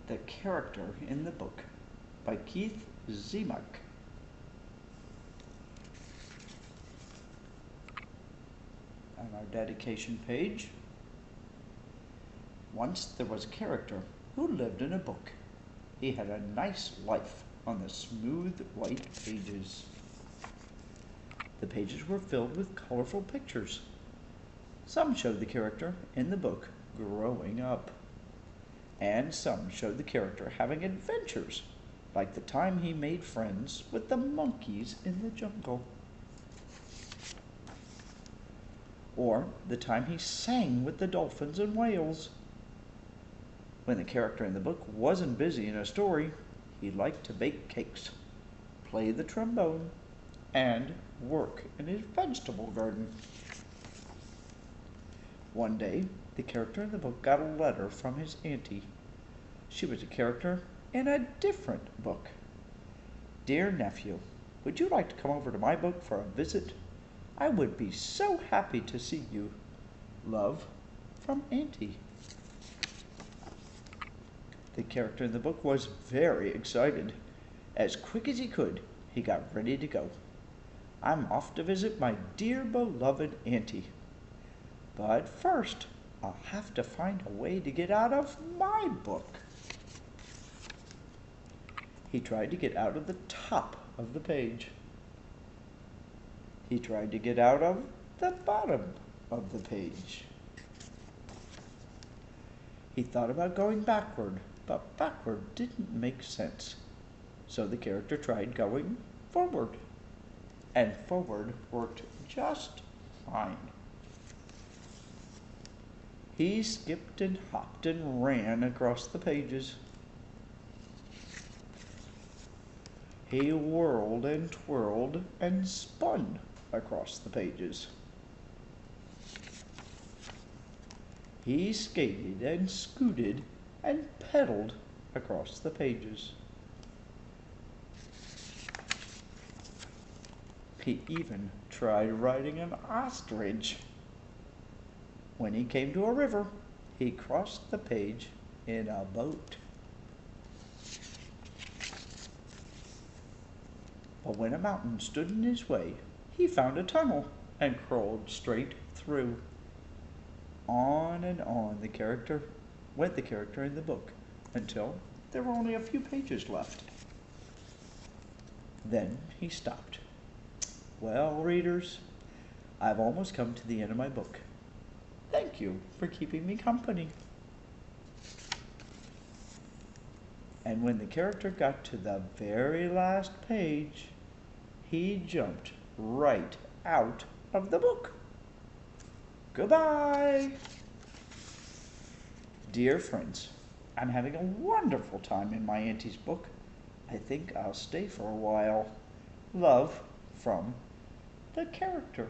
The Character in the Book by Keith Zemach. On our dedication page, once there was a character who lived in a book. He had a nice life on the smooth white pages. The pages were filled with colorful pictures. Some showed the character in the book growing up, and some showed the character having adventures, like the time he made friends with the monkeys in the jungle, or the time he sang with the dolphins and whales. When the character in the book wasn't busy in a story, he liked to bake cakes, play the trombone, and work in his vegetable garden. One day, the character in the book got a letter from his auntie. She was a character in a different book. "Dear nephew, would you like to come over to my book for a visit? I would be so happy to see you. Love, from Auntie." The character in the book was very excited. As quick as he could, he got ready to go. "I'm off to visit my dear beloved Auntie. But first, I'll have to find a way to get out of my book." He tried to get out of the top of the page. He tried to get out of the bottom of the page. He thought about going backward, but backward didn't make sense. So the character tried going forward, and forward worked just fine. He skipped and hopped and ran across the pages. He whirled and twirled and spun across the pages. He skated and scooted and pedaled across the pages. He even tried riding an ostrich. When he came to a river, he crossed the page in a boat. But when a mountain stood in his way, he found a tunnel and crawled straight through. On and on the character in the book until there were only a few pages left. Then he stopped. "Well, readers, I've almost come to the end of my book. Thank you for keeping me company." And when the character got to the very last page, he jumped right out of the book. Goodbye. Dear friends, I'm having a wonderful time in my auntie's book. I think I'll stay for a while. Love, from the character.